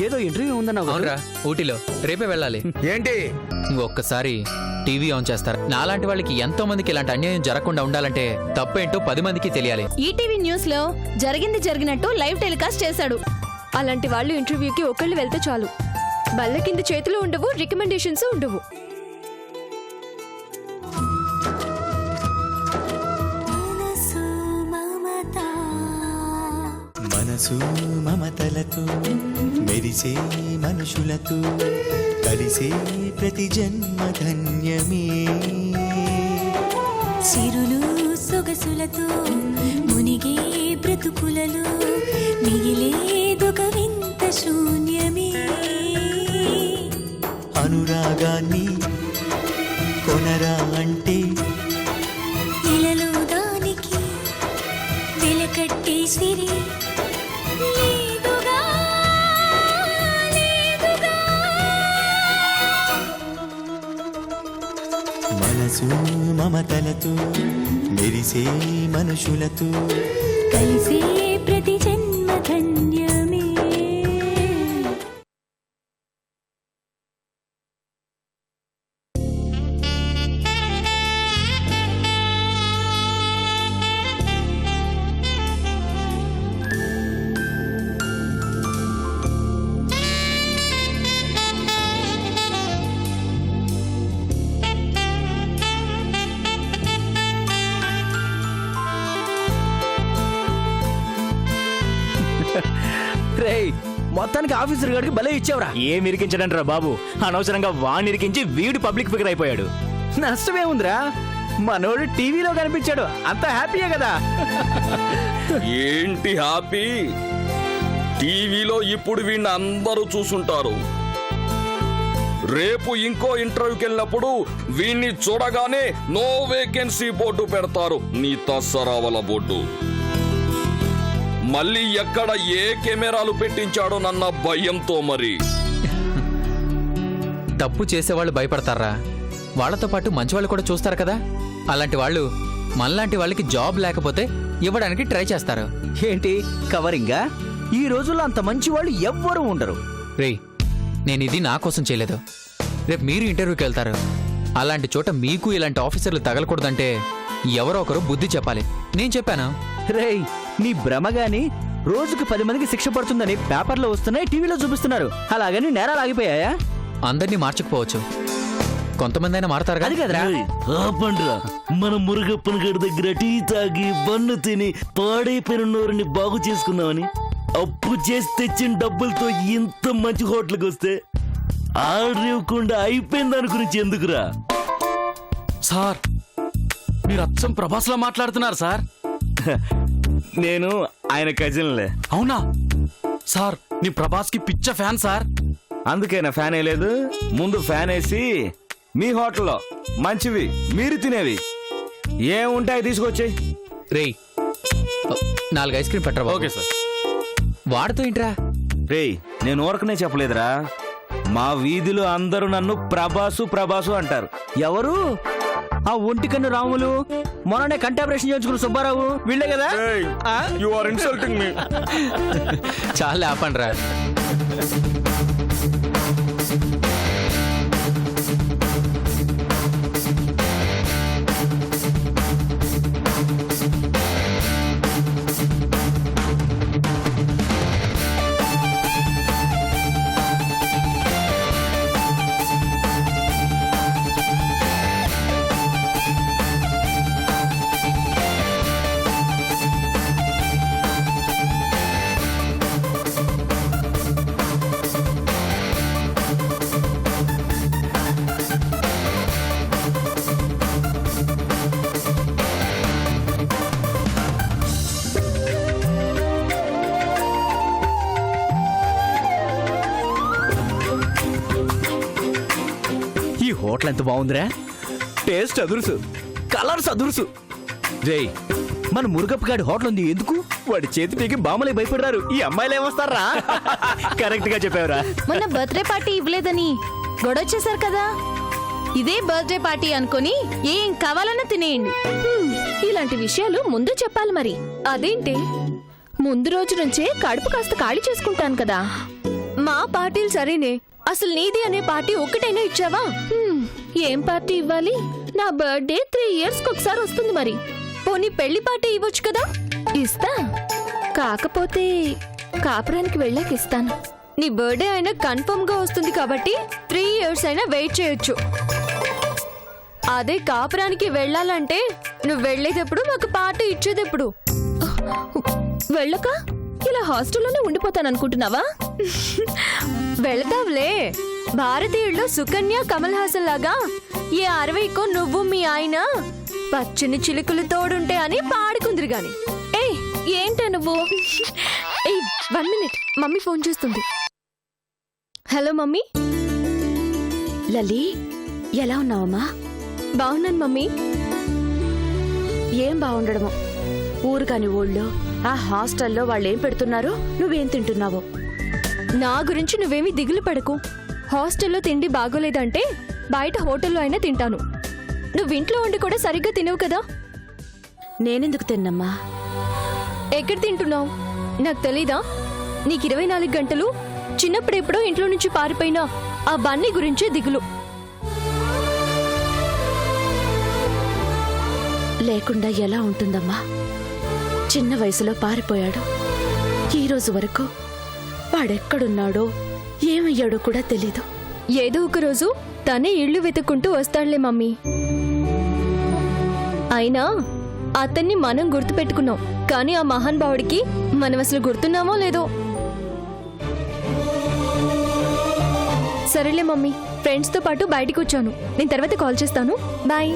ఏదో ఇంటర్వ్యూ ఉందన్నావు. అవునరా, ఊటీలో రేపే వెళ్ళాలి. ఏంటి ఒక్కసారి టీవీ ఆన్ చేస్తారు. నాలాంటి వాళ్ళకి ఎంతో మందికి ఇలాంటి అన్యాయం జరగకుండా ఉండాలంటే తప్పేంటో 10 మందికి తెలియాలి. ఈటీవీ న్యూస్ లో జరిగింది జరిగినట్టు లైవ్ టెలికాస్ట్ చేశాడు. అలాంటి వాళ్ళు ఇంటర్వ్యూకి ఒకళ్ళు వెళ్తే చాలు. బల్ల కింద చేతులు ఉండవు, రికమెండేషన్స్ ఉండవు. మనసు మమతలతో మెరిసే మనుషులతో కలిసే ప్రతి జన్మ ధన్యమే. సిరులు సొగసులతో మునిగే బ్రతుకులలో మిగిలేదొక వింత శూన్యమే. అనురాగాన్ని కొనరా అంటే ఇలలో దానికి వెలకట్టే సిరి లేదుగా, లేదుగా. మనసు మమతలతో మెరిసే మనుషులతో కలిసే ప్రతి జన్మ ధన్యమే. రేయ్, మొత్తానికి ఆఫీసర్ గారికి భలే ఇచ్చావురా. ఏం ఇరికించడంట్రా బాబు, అనవసరంగా వాణ్ణి ఇరికించి వీడు పబ్లిక్ ఫిగర్ అయిపోయాడు. నష్టమేముందిరా, మనోడు టీవీలో కనిపించాడు, అంత హ్యాపీయే కదా. ఏంటి హ్యాపీ? టీవీలో ఇప్పుడు వీడిని అందరూ చూసుంటారు. రేపు ఇంకో ఇంటర్వ్యూకి వెళ్ళినప్పుడు వీడిని చూడగానే నో వేకెన్సీ బోర్డు పెడతారు, నీ తస్సరావల బోర్డు. మళ్ళీ ఎక్కడ ఏ కెమెరాలు పెట్టించాడో నన్న భయంతో. మరి తప్పు చేసేవాళ్ళు భయపడతారా? వాళ్లతో పాటు మంచి వాళ్ళు కూడా చూస్తారు కదా. అలాంటి వాళ్ళు మనలాంటి వాళ్ళకి జాబ్ లేకపోతే ఇవ్వడానికి ట్రై చేస్తారు. ఏంటి కవరింగా? ఈ రోజుల్లో అంత మంచి వాళ్ళు ఎవ్వరూ ఉండరు. రేయ్, నేను ఇది నా కోసం చేయలేదు. రేపు మీరు ఇంటర్వ్యూకి వెళ్తారు. అలాంటి చోట మీకు ఇలాంటి ఆఫీసర్లు తగలకూడదంటే ఎవరో ఒకరు బుద్ధి చెప్పాలి. నేను చెప్పాను. రేయ్, నీ భ్రమ గాని రోజుకు 10 మందికి శిక్ష పడుతుందని పేపర్లో వస్తున్నాయి, టీవీలో చూపిస్తున్నారు. అలాగని నేరాలు ఆగిపోయాయా? అందరినీ మార్చకపోవచ్చు, కొంతమంది అయినా మారతారు అది కదరా. ఆపండ్రా, మన మురుగప్పన్ గడి దగ్గర టీ తాగి బన్ను తిని పాడైపోయిన నోరుని బాగు చేసుకుందామని అప్పు చేసి తెచ్చిన డబ్బులతో ఇంత మంచి హోటల్కి వస్తే ఆర్డర్ ఇవ్వకుండా అయిపోయిన దాని గురించి ఎందుకురా? సార్, మీరు అచ్చం ప్రభాస్లా మాట్లాడుతున్నారు సార్. నేను ఆయన కజిన్లే. అవునా సార్? నీ ప్రభాస్ కి పిచ్చ ఫ్యాన్ సార్. అందుకేనా ఫ్యాన్ వేయలేదు? ముందు ఫ్యాన్ వేసి మీ హోటల్లో మంచివి మీరు తినేవి ఏముంటాయి తీసుకొచ్చాయి. రేయ్, 4 ఐస్ క్రీమ్ పెట్టరా. Okay sir. వాడుతూ ఏంట్రా? రేయ్, నేను ఊరకనే చెప్పలేదురా, మా వీధిలో అందరూ నన్ను ప్రభాసు ప్రభాసు అంటారు. ఎవరు? ఆ ఒంటి కన్ను రాములు, మొన్ననే కంటాపరేషన్ చేయించుకున్న సుబ్బారావు, వీళ్ళే కదా. You are insulting me. చాలా ఆపండ్రా. హోటల్ ఎంత బాగుందిరా. టేస్ట్ అదురుసు, కలర్స్ అదురుసు. రేయ్, మన మురుగప్ప గాడి హోటల్ ఉంది ఎందుకు? వాడి చేతి పీకి బామలే భయపడ్డారు. ఈ అమ్మాయిలు ఏమొస్తారా? కరెక్ట్ గా చెప్పావురా. మొన్న బర్త్డే పార్టీ ఇవ్వలేదని గొడవచ్చేశారు కదా. ఇదే బర్త్డే పార్టీ అనుకుని ఏం కావాలన్నా తినేయండి. ఇలాంటి విషయాలు ముందు చెప్పాలి మరి. అదేంటి? ముందు రోజు నుంచే కడుపు కాస్త ఖాళీ చేసుకుంటాను కదా. మా పార్టీలు సరేనే, అసలు నీది అనే పార్టీ ఒక్కటైనా ఇచ్చావా? ఏం పార్టీ ఇవ్వాలి? నా బర్త్డే 3 years ఒకసారి వస్తుంది మరి. పోనీ పెళ్లి పార్టీ ఇవ్వచ్చు కదా. ఇస్తా, కాకపోతే కాపురానికి వెళ్ళాక ఇస్తాను. నీ బర్త్డే అయినా కన్ఫర్మ్ గా వస్తుంది కాబట్టి 3 years అయినా వెయిట్ చేయొచ్చు. అదే కాపురానికి వెళ్ళాలంటే నువ్వు వెళ్ళేటప్పుడు మాకు పార్టీ ఇచ్చేటప్పుడు. వెళ్ళక ఇలా హాస్టల్లోనే ఉండిపోతాను అనుకుంటున్నావా? వెళతావులే. భారతీయుల్లో సుకన్య కమల్ హాసన్ లాగా ఏ 60కో నువ్వు మీ ఆయన పచ్చని చిలుకలు తోడుంటే అని పాడుకుందిరు గాని. ఏయ్, ఏంటే నువ్వు? ఏయ్ 1 minute, మమ్మీ ఫోన్ చేస్తుంది. Hello mummy. లలి, ఎలా ఉన్నావమ్మా? బాగున్నాను మమ్మీ. ఏం బాగుండడమో. ఊరు కాని ఊళ్ళో ఆ హాస్టల్లో వాళ్ళేం పెడుతున్నారో నువ్వేం తింటున్నావో. నా గురించి నువ్వేమీ దిగులు పడకు. హాస్టల్లో తిండి బాగోలేదంటే బయట హోటల్లో అయినా తింటాను. నువ్వు ఇంట్లో ఉండి కూడా సరిగ్గా తినవు కదా. నేనెందుకు తిన్నమ్మా? ఎక్కడ తింటున్నావు నాకు తెలీదా? నీకు 24 గంటలు చిన్నప్పుడెప్పుడో ఇంట్లో నుంచి పారిపోయినా ఆ బన్నీ గురించే దిగులు. లేకుండా ఎలా ఉంటుందమ్మా? చిన్న వయసులో పారిపోయాడు. ఈ రోజు వరకు వాడెక్కడున్నాడో ఏమయ్యాడో కూడా తెలీదు. ఏదో ఒక రోజు తనే ఇళ్ళు వెతుక్కుంటూ వస్తాడులే మమ్మీ. అయినా అతన్ని మనం గుర్తుపెట్టుకున్నాం, కానీ ఆ మహాన్ భావుడికి మనం అసలు గుర్తున్నామో లేదో. సరేలే మమ్మీ, ఫ్రెండ్స్తో పాటు బయటికి వచ్చాను. నేను తర్వాత కాల్ చేస్తాను. బాయ్.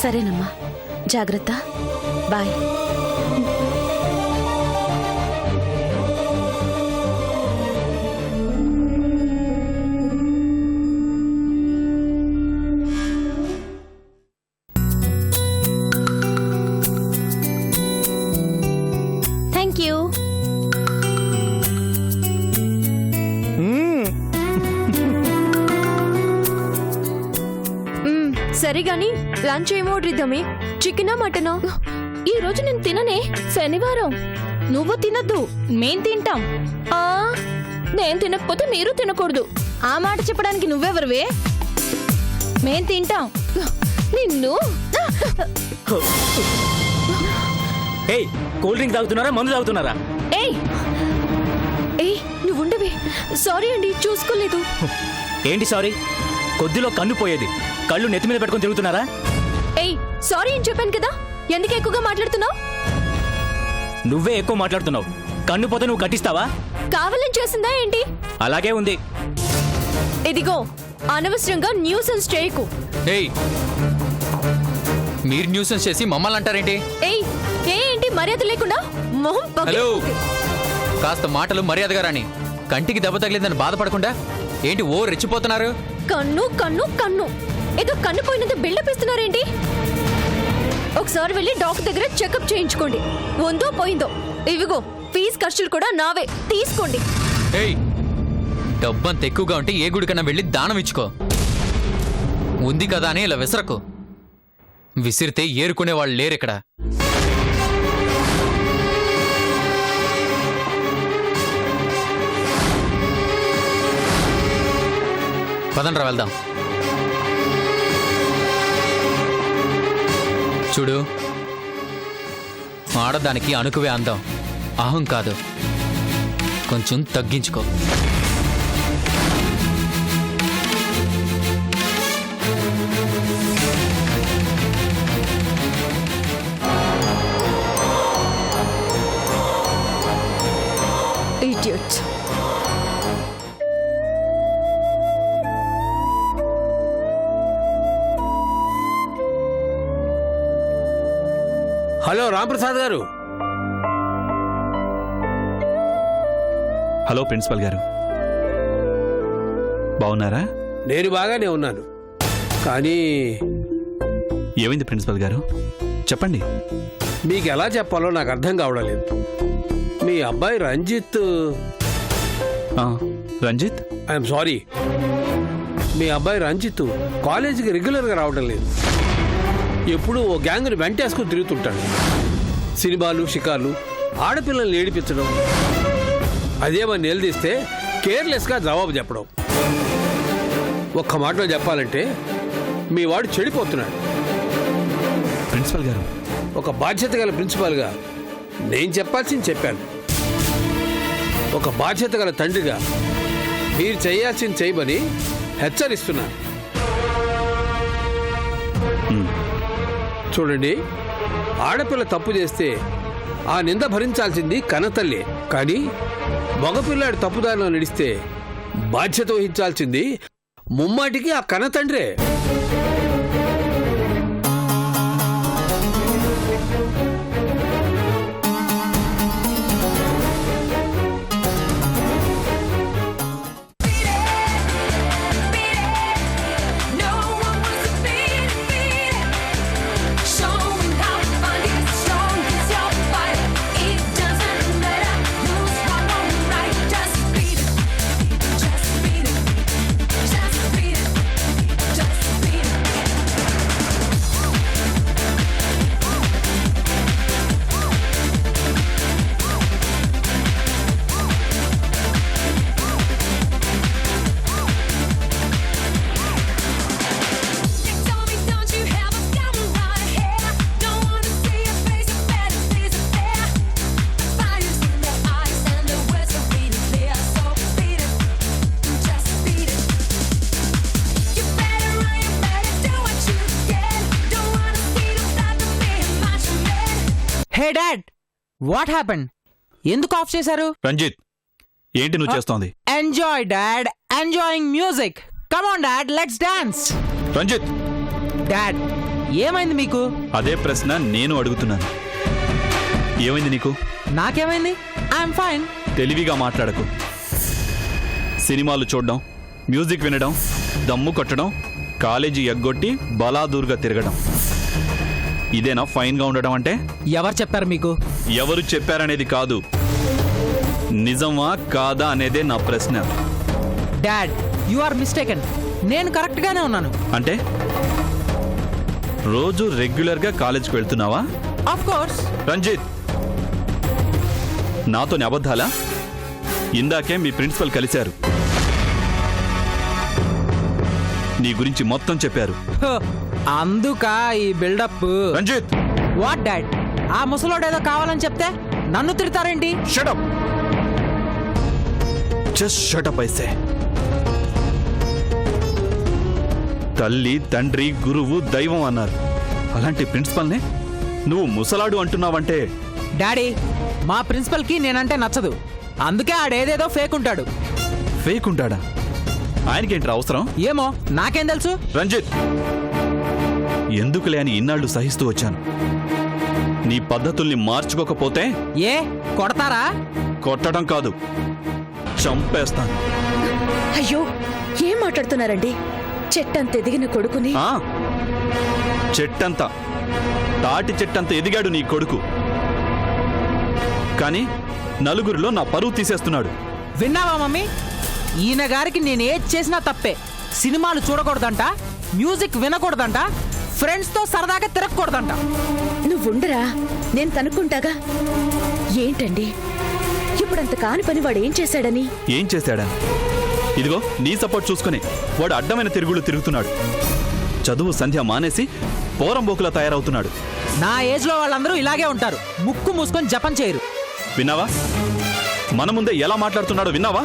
సరేనమ్మా, జాగ్రత్త. బాయ్. Thank you. సరే గాని లంచ్ ఏమో ఇద్దామే? చికెనా మటనా? ఈ రోజు నేను తిననే, శనివారం. నువ్వు తినద్దు, మేం తింటాం. నేను తినకపోతే మీరు తినకూడదు. ఆ మాట చెప్పడానికి నువ్వెవరివే? మేం తింటాం. నిన్ను ఏయ్, కూల్ డ్రింక్ తాగుతున్నారా, మందు తాగుతున్నారా? ఏయ్ ఏయ్ నువ్వు ఉండవే. సారీ అండి, చూసుకోలేదు. ఏంటి సారీ? కొద్దిలో కన్ను పోయేది, కళ్ళు నెత్తి మీద పెట్టుకొని తిరుగుతున్నారా? ఏయ్ సారీ అని చెప్పాను కదా, ఎందుకు ఎక్కువగా మాట్లాడుతున్నావు? నువ్వే ఎక్కువ మాట్లాడుతున్నావు. కన్ను పోతే నువ్వు కట్టిస్తావా? కావాలని చేసిందా ఏంటి? అలాగే ఉంది. ఇదిగో, అనవసరంగా న్యూసెన్స్ చేయకు. ఏయ్, మీరు న్యూసెన్స్ చేసి మమ్మల్ని అంటారేంటి? ఏయ్ ఏంటి మర్యాద లేకుండా? మొహం హలో, పగిలిపోతే. కాస్త మాటలు మర్యాదగా రాని. కంటికి దెబ్బ తగిలిందని బాధపడకుండా ఏంటి ఓ రెచ్చిపోతున్నారు? కన్ను కన్ను కన్ను ఏదో కన్ను పోయినంత బిల్డప్ ఇస్తున్నారేంటి? ఒకసారి వెళ్ళి డాక్టర్ దగ్గర చెకప్ చేయించుకోండి. ఉందో పోయిందో. ఇవిగో ఫీజు ఖర్చులు కూడా నావే, తీసుకోండి. ఏయ్, డబ్బంత ఎక్కువగా ఉంటే ఏ గుడికన్నా వెళ్ళి దానం ఇచ్చుకో. ఉంది కదా అని ఇలా విసరకు. విసిరితే ఏరుకునే వాళ్ళు లేరిక్కడ. పదండ్రా వెళ్దాం. చూడు, ఆడదానికి అణుకువే అందం, అహం కాదు. కొంచెం తగ్గించుకో. Idiot. హలో రాంప్రసాద్ గారు. హలో ప్రిన్సిపల్ గారు, బాగున్నారా? నేను బాగానే ఉన్నాను, కానీ ఏమైంది ప్రిన్సిపల్ గారు, చెప్పండి. మీకు ఎలా చెప్పాలో నాకు అర్థం కావడం లేదు. మీ అబ్బాయి రంజిత్. రంజిత్? ఐఎమ్ సారీ, మీ అబ్బాయి రంజిత్ కాలేజీకి రెగ్యులర్గా రావడం లేదు. ఎప్పుడూ ఓ గ్యాంగ్ని వెంటేసుకుని తిరుగుతుంటాడు. సినిమాలు, షికార్లు, ఆడపిల్లల్ని ఏడిపించడం. అదేమని నిలదీస్తే కేర్లెస్గా జవాబు చెప్పడం. ఒక్క మాటలో చెప్పాలంటే మీ వాడు చెడిపోతున్నాడు. ప్రిన్సిపల్ గారు, ఒక బాధ్యత గల ప్రిన్సిపాల్గా నేను చెప్పాల్సింది చెప్పాను. ఒక బాధ్యత గల తండ్రిగా మీరు చేయాల్సింది చేయమని హెచ్చరిస్తున్నాను. చూడండి, ఆడపిల్ల తప్పు చేస్తే ఆ నింద భరించాల్సింది కన్నతల్లే. కానీ మగపిల్లాడు తప్పుదారిలో నడిస్తే బాధ్యత వహించాల్సింది ముమ్మాటికి ఆ కన్నతండ్రే. Hey dad, what happened? ఎందుకు ఆఫ్ చేశారు? రంజిత్, ఏంటి నువ్వు చేస్తోంది? Enjoy dad, enjoying music. Come on dad, let's dance. Ranjith, dad ఏమైంది మీకు? అదే ప్రశ్న నేను అడుగుతున్నాను. ఏమైంది నీకు? నాకేమైంది? I'm fine. తెలివిగా మాట్లాడకు. సినిమాలు చూడడం, మ్యూజిక్ వినడం, దమ్ము కొట్టడం, కాలేజీ ఎగ్గొట్టి బలాదూర్గా తిరగడం, ఇదేనా ఫైన్ గా ఉండడం అంటే? ఎవరు చెప్పారు మీకు? ఎవరు చెప్పారనేది కాదు, నిజమా కాదా అనేదే నా ప్రశ్న. Dad, you are mistaken. నేను కరెక్ట్ గానే ఉన్నాను. అంటే రోజు రెగ్యులర్ గా కాలేజ్కి వెళ్తున్నావా? Of course. రంజిత్, నాతోని అబద్ధాలా? ఇందాకే మీ ప్రిన్సిపల్ కలిశారు, నీ గురించి మొత్తం చెప్పారు. అందుక ఈ బిల్డప్. Ranjith, what dad? ఆ ముసలోడు ఏదో కావాలని చెప్తే నన్ను తిడతారేంటి? Shut up. Just shut up ఐసే. తల్లి, తండ్రి, గురువు, దైవం అన్నారు. అలాంటి ప్రిన్సిపల్నే నువ్వు ముసలాడు అంటున్నావంటే? డాడీ, మా ప్రిన్సిపల్ కి నేనంటే నచ్చదు. అందుకే ఆడేదేదో ఫేక్ ఉంటాడు. ఫేక్ ఉంటాడా? ఆయనకేంట్రా అవసరం? ఏమో, నాకేం తెలుసు. రంజిత్, ఎందుకులే అని ఇన్నాళ్లు సహిస్తూ వచ్చాను. నీ పద్ధతుల్ని మార్చుకోకపోతే ఏ కొడతారా? కొట్టడం కాదు, చంపేస్తాను. అయ్యో, ఏం మాట్లాడుతున్నారండి? చెట్టంత ఎదిగిన కొడుకుని. ఆ, చెట్టంతా, తాటి చెట్టంత ఎదిగాడు నీ కొడుకు. కానీ నలుగురిలో నా పరువు తీసేస్తున్నాడు. విన్నావా మమ్మీ? ఈయన గారికి నేనేది చేసినా తప్పే. సినిమాలు చూడకూడదంట, మ్యూజిక్ వినకూడదంట, ఫ్రెండ్స్ తో సరదాగా తిరగకూడదంట. నువ్వుండరా, నేను కనుక్కుంటాగా. ఏంటండి ఇప్పుడంత కాని పని వాడు ఏం చేశాడని? ఏం చేశాడా? ఇదిగో నీ సపోర్ట్ చూసుకుని వాడు అడ్డమైన తిరుగుళ్ళు తిరుగుతున్నాడు. చదువు సంధ్య మానేసి పోరంబోకులా తయారవుతున్నాడు. నా ఏజ్ లో వాళ్ళందరూ ఇలాగే ఉంటారు, ముక్కు మూసుకొని జపం చేయరు. విన్నావా? మన ముందే ఎలా మాట్లాడుతున్నాడో విన్నావా?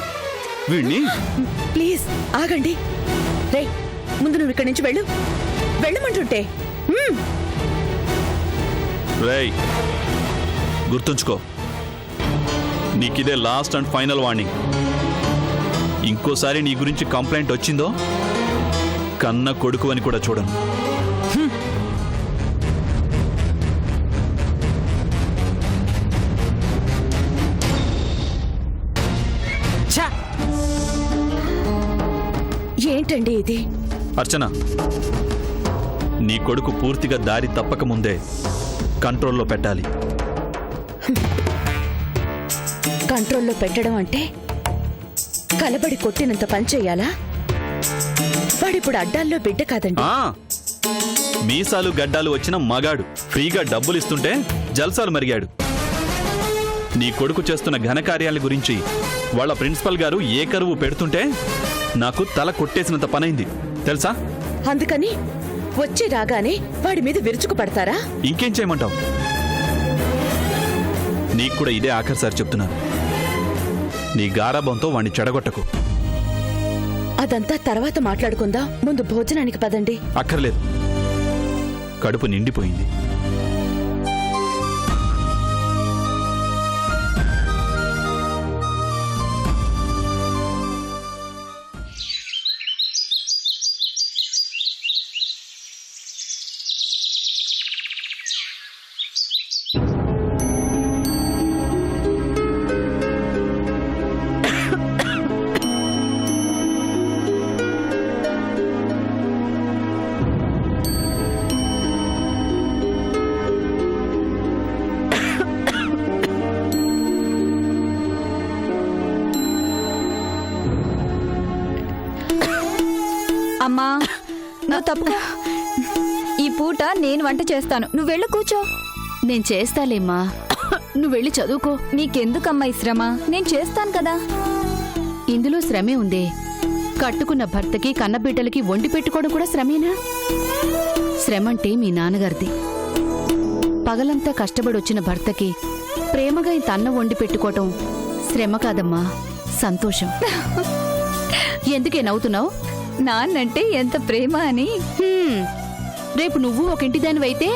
వీణ్ణి. ప్లీజ్ ఆగండి. రే, ముందు నువ్వు ఇక్కడి నుంచి వెళ్ళు. వెళ్ళమంటుంటే. రేయ్, గుర్తుంచుకో, నీకిదే లాస్ట్ అండ్ ఫైనల్ వార్నింగ్. ఇంకోసారి నీ గురించి కంప్లైంట్ వచ్చిందో కన్న కొడుకు అని కూడా చూడను. ఏంటండి ఇది? అర్చన, నీ కొడుకు పూర్తిగా దారి తప్పక ముందే కంట్రోల్లో పెట్టాలి. కంట్రోల్లో పెట్టడం అంటే కలబడి కొట్టినంత పని చెయ్యాలా? వాడిప్పుడు అడ్డాల్లో బిడ్డ కాదండి. మీసాలు గడ్డాలు వచ్చిన మగాడు ఫ్రీగా డబ్బులు ఇస్తుంటే జల్సాలు మరిగాడు. నీ కొడుకు చేస్తున్న ఘనకార్యాల గురించి వాళ్ళ ప్రిన్సిపల్ గారు ఏ కరువు పెడుతుంటే నాకు తల కొట్టేసినంత పనైంది తెలుసా? అందుకని వచ్చి రాగానే వాడి మీద విరుచుకు పడతారా? ఇంకేం చేయమంటావు? నీకు కూడా ఇదే ఆఖరిసారి చెప్తున్నాను, నీ గారాబంతో వాణ్ణి చెడగొట్టకు. అదంతా తర్వాత మాట్లాడుకుందాం, ముందు భోజనానికి పదండి. అక్కర్లేదు, కడుపు నిండిపోయింది. అమ్మా నువ్వు తప్పుకో, ఈ పూట నేను వంట చేస్తాను, నువ్వు వెళ్ళి కూర్చో. నేను చేస్తాలేమ్మా, నువ్వు వెళ్ళి చదువుకో. నీకెందుకమ్మా ఈ శ్రమ, నేను చేస్తాను కదా. ఇందులో శ్రమే ఉందే. కట్టుకున్న భర్తకి కన్నబిడ్డలకి వండి పెట్టుకోవడం కూడా శ్రమేనా? శ్రమంటే మీ నాన్నగారిది. పగలంతా కష్టపడొచ్చిన భర్తకి ప్రేమగా ఇంత అన్నం వండి పెట్టుకోవటం శ్రమ కాదమ్మా, సంతోషం. ఎందుకే నవ్వుతున్నావు? నాన్నంటే ఎంత ప్రేమ అని. రేపు నువ్వు ఒక ఇంటి దానివైతే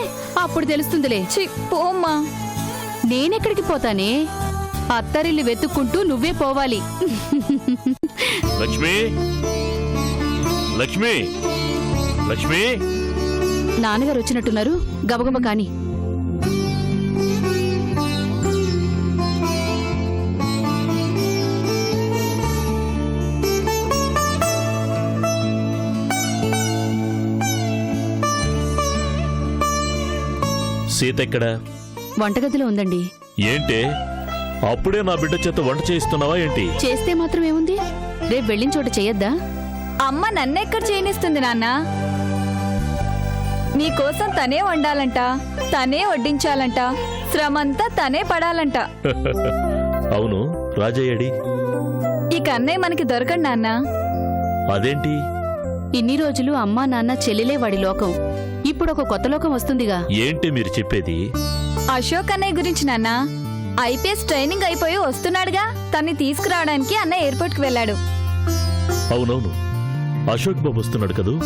అప్పుడు తెలుస్తుందిలే. పోమ్మా. నేనెక్కడికి పోతానే? అత్తరిల్లు వెతుక్కుంటూ నువ్వే పోవాలి. లక్ష్మి, లక్ష్మి, లక్ష్మి. నాన్నగారు వచ్చినట్టున్నారు, గబగబ కాని. సీత ఎక్కడా? వంటగదిలో ఉందండి. ఏంటే అప్పుడే నా బిడ్డ చేత వంట చేయిస్తున్నావా ఏంటి? చేస్తే మాత్రం ఏముంది, రేపు వెళ్ళిన చోట చెయ్యొద్దా? అమ్మ నన్నెక్కడ చేయనిస్తుంది నాన్న? నీకోసం తనే వండాలంట, తనే వడ్డించాలంట, శ్రమంతా తనే పడాలంట. అవును, రాజయ్యడి? ఇక అన్నయ్య మనకి దొరకండి నాన్న. అదేంటి? ఇన్ని రోజులు అమ్మా నాన్న చెల్లెలే వాడి లోకం, ఇప్పుడు ఒక కొత్త లోకం వస్తుందిగా. ఏంటి మీరు చెప్పేది? అశోక్ అన్నయ్య గురించి నాన్న. ఐపీఎస్ ట్రైనింగ్ అయిపోయి వస్తున్నాడుగా, తన్ని తీసుకురావడానికి అన్నయ్య ఎయిర్పోర్ట్ కి వెళ్ళాడు. అవునవును, అశోక్ బాబు వస్తున్నాడు కదూ.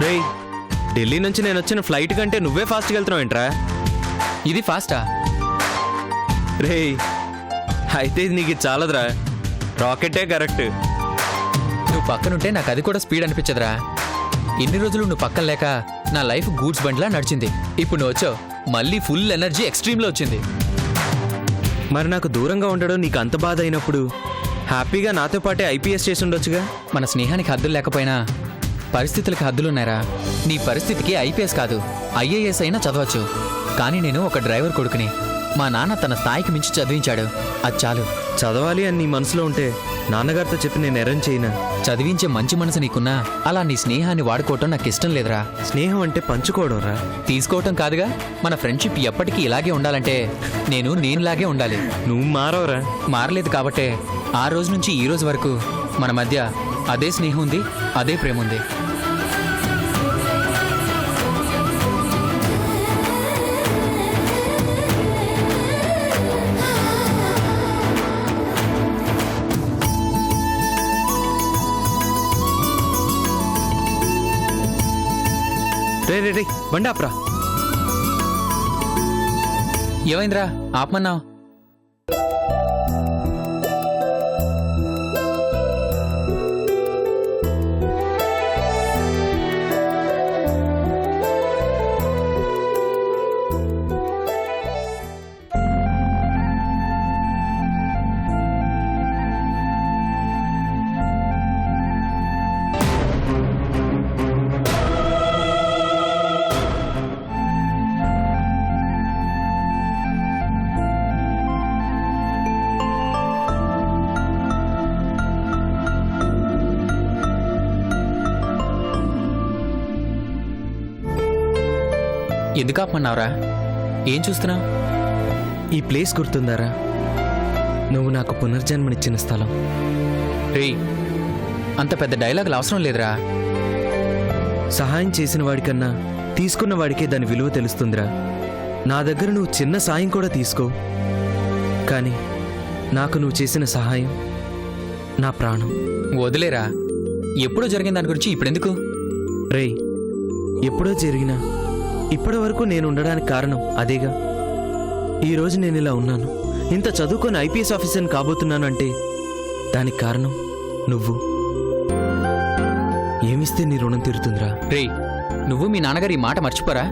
రేయ్, ఢిల్లీ నుంచి నేను వచ్చిన ఫ్లైట్ కంటే నువ్వే ఫాస్ట్గా వెళ్తున్నావు ఏంట్రా? ఇది ఫాస్టా? రేయ్, అయితే ఇది నీకు చాలదురా, రాకెటే కరెక్ట్. నువ్వు పక్కనుంటే నాకు అది కూడా స్పీడ్ అనిపించదురా. ఇన్ని రోజులు నువ్వు పక్కన లేక నా లైఫ్ గూడ్స్ బండిలా నడిచింది. ఇప్పుడు నువ్వు వచ్చావు, మళ్ళీ ఫుల్ ఎనర్జీ ఎక్స్ట్రీమ్లో వచ్చింది. మరి నాకు దూరంగా ఉండడం నీకు అంత బాధ అయినప్పుడు హ్యాపీగా నాతో పాటే ఐపీఎస్ చేసి ఉండొచ్చుగా. మన స్నేహానికి హద్దులు లేకపోయినా పరిస్థితులకు హద్దులున్నారా? నీ పరిస్థితికి ఐపీఎస్ కాదు, ఐఏఎస్ అయినా చదవచ్చు. కానీ నేను ఒక డ్రైవర్ కొడుకుని. మా నాన్న తన స్థాయికి మించి చదివించాడు, అది చాలు. చదవాలి అని నీ మనసులో ఉంటే నాన్నగారితో చెప్పి నేను ఎర్రని చేయనా? చదివించే మంచి మనసు నీకున్నా అలా నీ స్నేహాన్ని వాడుకోవటం నాకు ఇష్టం లేదురా. స్నేహం అంటే పంచుకోవడం రా, తీసుకోవటం కాదుగా. మన ఫ్రెండ్షిప్ ఎప్పటికీ ఇలాగే ఉండాలంటే నేనులాగే ఉండాలి. నువ్వు మారవరా. మారలేదు కాబట్టే ఆ రోజు నుంచి ఈ రోజు వరకు మన మధ్య అదే స్నేహం ఉంది, అదే ప్రేమ ఉంది. రే రే రే, బండి ఆప్రా. ఏమైందిరా ఆపమన్నావు? ఎందుకు ఆపమన్నావురా? ఏం చూస్తున్నావు? ఈ ప్లేస్ గుర్తుందారా? నువ్వు నాకు పునర్జన్మనిచ్చిన స్థలం. రేయ్, అంత పెద్ద డైలాగులు అవసరం లేదురా. సహాయం చేసిన వాడికన్నా తీసుకున్న వాడికే దాని విలువ తెలుస్తుందిరా. నా దగ్గర నువ్వు చిన్న సాయం కూడా తీసుకో, కానీ నాకు నువ్వు చేసిన సహాయం నా ప్రాణం. వదిలేరా, ఎప్పుడో జరిగిన దాని గురించి ఇప్పుడెందుకు? రేయ్, ఎప్పుడో జరిగినా ఇప్పటి వరకు నేను ఉండడానికి కారణం అదేగా. ఈరోజు నేను ఇలా ఉన్నాను, ఇంత చదువుకొని ఐపీఎస్ ఆఫీసర్ని కాబోతున్నాను అంటే దానికి కారణం నువ్వు. ఏమిస్తే నీ రుణం తీరుతుందిరా? రేయ్, నువ్వు మీ నాన్నగారు ఈ మాట మర్చిపోరా?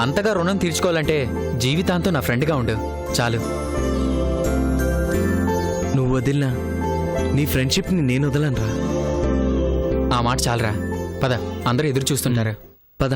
అంతగా రుణం తీర్చుకోవాలంటే జీవితాంతం నా ఫ్రెండ్గా ఉండు చాలు. నువ్వు వదిలినా నీ ఫ్రెండ్షిప్ని నేను వదలనురా. ఆ మాట చాలరా, పద, అందరూ ఎదురు చూస్తుంటారు. పద.